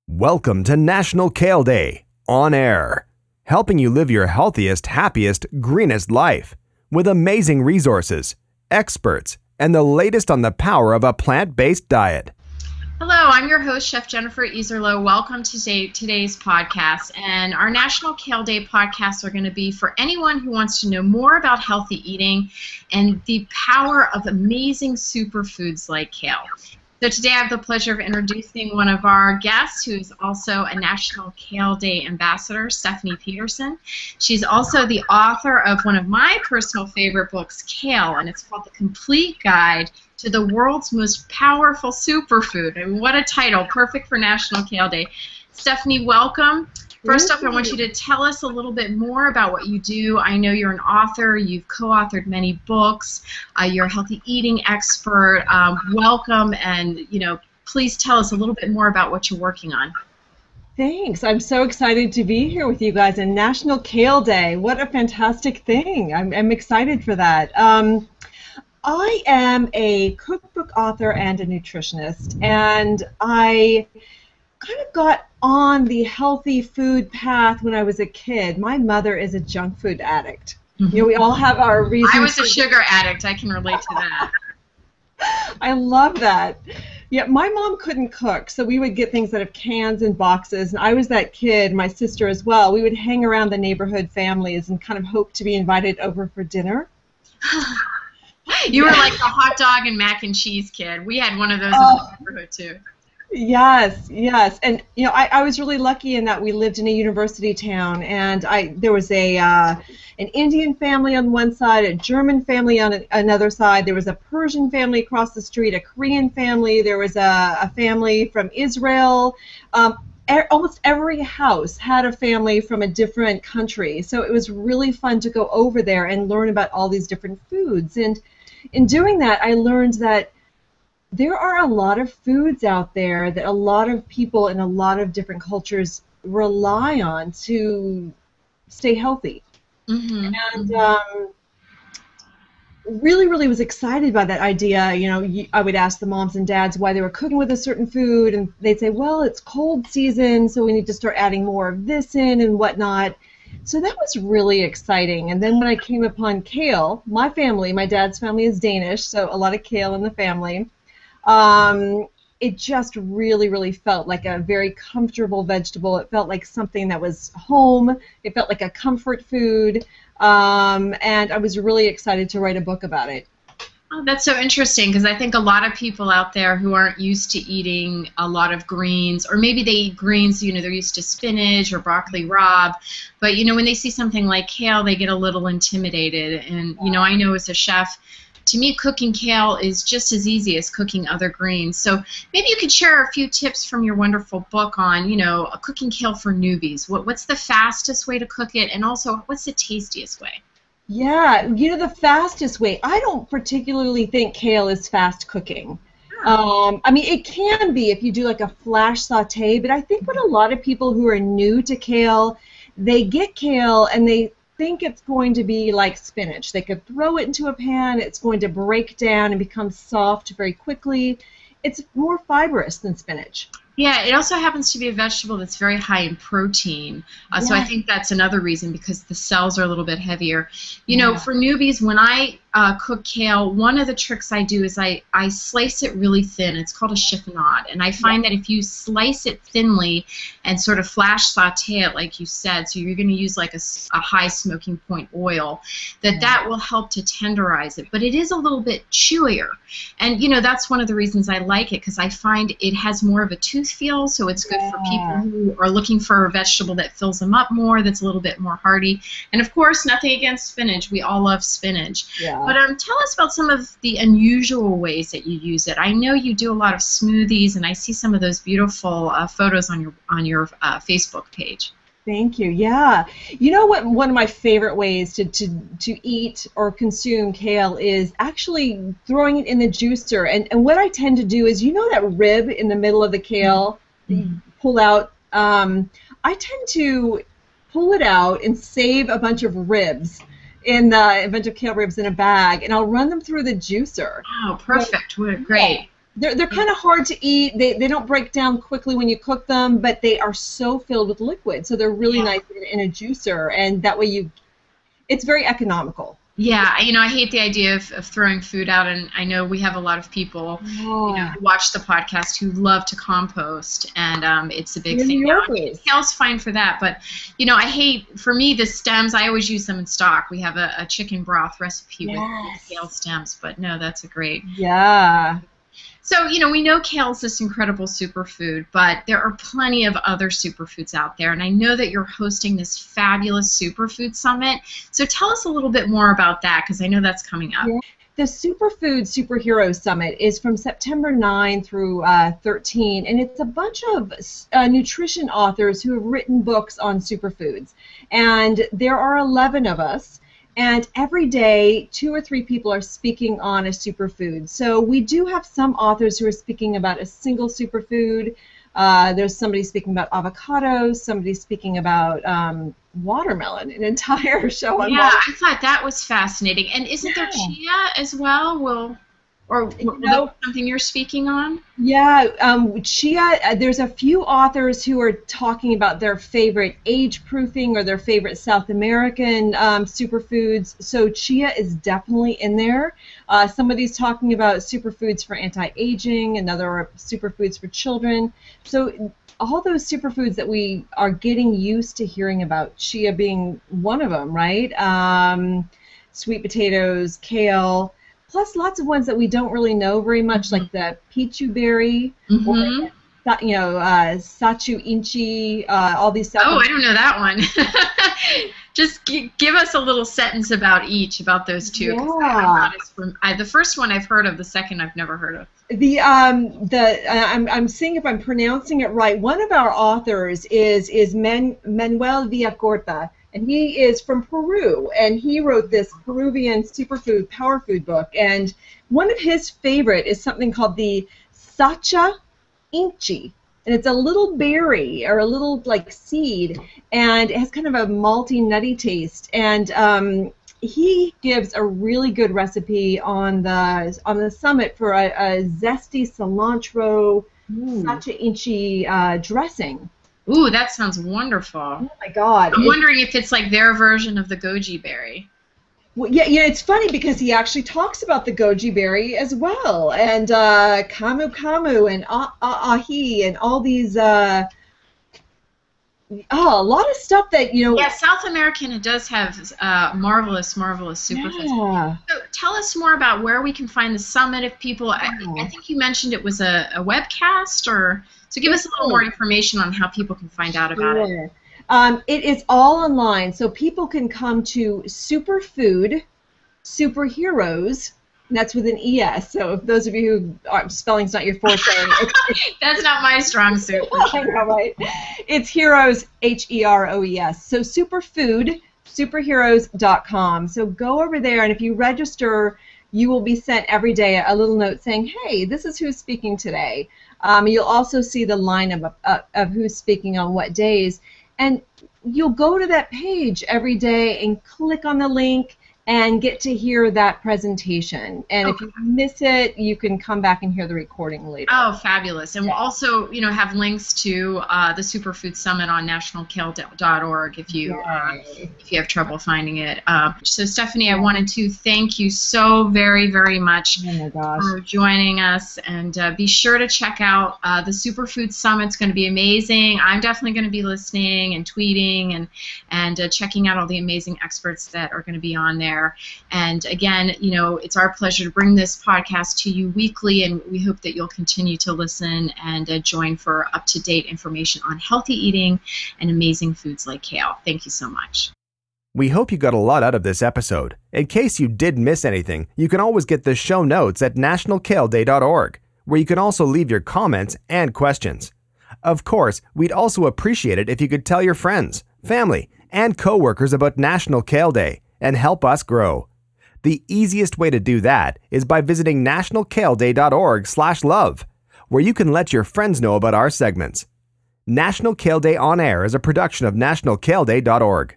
Welcome to National Kale Day, on air, helping you live your healthiest, happiest, greenest life with amazing resources, experts, and the latest on the power of a plant-based diet. Hello, I'm your host, Chef Jennifer Iserloh. Welcome to today's podcast. And our National Kale Day podcasts are going to be for anyone who wants to know more about healthy eating and the power of amazing superfoods like kale. So today I have the pleasure of introducing one of our guests who is also a National Kale Day ambassador, Stephanie Peterson. She's also the author of one of my personal favorite books, Kale, and it's called The Complete Guide to the World's Most Powerful Superfood. And what a title, perfect for National Kale Day. Stephanie, welcome. First off, I want you to tell us a little bit more about what you do. I know you're an author. You've co-authored many books. You're a healthy eating expert. Welcome, and please tell us a little bit more about what you're working on. Thanks. I'm so excited to be here with you guys on National Kale Day. What a fantastic thing. I'm excited for that. I am a cookbook author and a nutritionist, and I kind of got on the healthy food path when I was a kid. My mother is a junk food addict. Mm-hmm. We all have our reasons. I was a sugar addict. I can relate to that. I love that. Yeah, my mom couldn't cook, so we would get things out of cans and boxes, and I was that kid, my sister as well. We would hang around the neighborhood families and kind of hope to be invited over for dinner. You were like the hot dog and mac and cheese kid. We had one of those in the neighborhood too. Yes, yes, and I was really lucky in that we lived in a university town, and there was an Indian family on one side, a German family on another side. There was a Persian family across the street, a Korean family. There was a family from Israel. Almost every house had a family from a different country, so it was really fun to go over there and learn about all these different foods. And in doing that, I learned that there are a lot of foods out there that a lot of people in a lot of different cultures rely on to stay healthy. Mm-hmm. And really was excited by that idea. I would ask the moms and dads why they were cooking with a certain food, and they'd say, well, it's cold season, so we need to start adding more of this in and whatnot. So that was really exciting. And then when I came upon kale, my dad's family is Danish, so a lot of kale in the family. It just really felt like a very comfortable vegetable. It felt like something that was home. It felt like a comfort food, and I was really excited to write a book about it. Oh, that's so interesting, because I think a lot of people out there who aren't used to eating a lot of greens, or maybe they eat greens, they're used to spinach or broccoli rabe, but when they see something like kale, they get a little intimidated. And I know as a chef, to me, cooking kale is just as easy as cooking other greens. So maybe you could share a few tips from your wonderful book on, cooking kale for newbies. What's the fastest way to cook it, and also what's the tastiest way? Yeah, the fastest way. I don't particularly think kale is fast cooking. I mean, it can be if you do like a flash saute, but I think what a lot of people who are new to kale, they get kale and they think it's going to be like spinach. They could throw it into a pan, it's going to break down and become soft very quickly. It's more fibrous than spinach. Yeah, it also happens to be a vegetable that's very high in protein. So I think that's another reason, because the cells are a little bit heavier. For newbies, when I cook kale, one of the tricks I do is I slice it really thin. It's called a chiffonade. And I find that if you slice it thinly and sort of flash saute it, like you said, so you're going to use like a high smoking point oil, that will help to tenderize it. But it is a little bit chewier. And, that's one of the reasons I like it, because I find it has more of a tooth feel, so it's good for people who are looking for a vegetable that fills them up more, that's a little bit more hearty. And of course, nothing against spinach. We all love spinach. Yeah. But tell us about some of the unusual ways that you use it. I know you do a lot of smoothies, and I see some of those beautiful photos on your Facebook page. Thank you. Yeah. You know what? One of my favorite ways to eat or consume kale is actually throwing it in the juicer. And what I tend to do is, that rib in the middle of the kale, pull out. I tend to pull it out and save a bunch of ribs a bunch of kale ribs in a bag, and I'll run them through the juicer. Oh, perfect. Great. They're kind of hard to eat. They don't break down quickly when you cook them, but they are so filled with liquid. So they're really nice in a juicer, and that way it's very economical. Yeah, I hate the idea of throwing food out, and I know we have a lot, of people who watch the podcast who love to compost, and it's a big thing now. Kale's fine for that, but for me, the stems, I always use them in stock. We have a chicken broth recipe with kale stems, but no, that's a great. Yeah. So, we know kale's this incredible superfood, but there are plenty of other superfoods out there, and I know that you're hosting this fabulous superfood summit. So tell us a little bit more about that, because I know that's coming up. Yeah. The Superfood Superhero Summit is from September 9 through 13, and it's a bunch of nutrition authors who have written books on superfoods. And there are 11 of us. And every day, 2 or 3 people are speaking on a superfood. So we do have some authors who are speaking about a single superfood. There's somebody speaking about avocados, somebody speaking about watermelon, an entire show on watermelon. I thought that was fascinating. And isn't there chia as well? Or something you're speaking on? Yeah, chia, there's a few authors who are talking about their favorite age-proofing or their favorite South American superfoods, so chia is definitely in there. Somebody's talking about superfoods for anti-aging, another are superfoods for children. So all those superfoods that we are getting used to hearing about, chia being one of them, right? Sweet potatoes, kale, plus lots of ones that we don't really know very much, like the pichu berry, or, sachu inchi, all these stuff. Oh, I don't know that one. Just give us a little sentence about those two. Yeah. The first one I've heard of, the second I've never heard of. I'm seeing if I'm pronouncing it right. One of our authors is Manuel Villacorta. And he is from Peru, and he wrote this Peruvian superfood power food book. And one of his favorite is something called the sacha inchi, and it's a little berry or a little seed, and it has kind of a malty, nutty taste. And he gives a really good recipe on the summit for a zesty cilantro sacha inchi dressing. Ooh, that sounds wonderful. Oh my God. I'm wondering if it's like their version of the goji berry. Well, yeah, it's funny because he actually talks about the goji berry as well, and camu camu and ahi and all these, a lot of stuff that, Yeah, South American does have marvelous superfoods. Yeah. So tell us more about where we can find the summit if people, I think you mentioned it was a webcast, or... So give us a little more information on how people can find out about it. It is all online, so people can come to Superfood Superheroes, and that's with an ES. So if those of you who spelling's not your forte, that's not my strong suit. I know, right? It's heroes, Heroes. So Superfood Superheroes.com. So go over there, and if you register, you will be sent every day a little note saying, "Hey, this is who's speaking today." You'll also see the lineup of who's speaking on what days, and you'll go to that page every day and click on the link and get to hear that presentation. And if you miss it, you can come back and hear the recording later. Oh, fabulous. And we'll also, have links to the Superfood Summit on nationalkale.org if you have trouble finding it. So, Stephanie, I wanted to thank you so very, very much for joining us. And be sure to check out the Superfood Summit. It's going to be amazing. I'm definitely going to be listening and tweeting and checking out all the amazing experts that are going to be on there. And again, it's our pleasure to bring this podcast to you weekly, and we hope that you'll continue to listen and join for up-to-date information on healthy eating and amazing foods like kale. Thank you so much. We hope you got a lot out of this episode. In case you did miss anything, you can always get the show notes at nationalkaleday.org, where you can also leave your comments and questions. Of course, we'd also appreciate it if you could tell your friends, family, and coworkers about National Kale Day and help us grow. The easiest way to do that is by visiting nationalkaleday.org/love, where you can let your friends know about our segments. National Kale Day On Air is a production of nationalkaleday.org.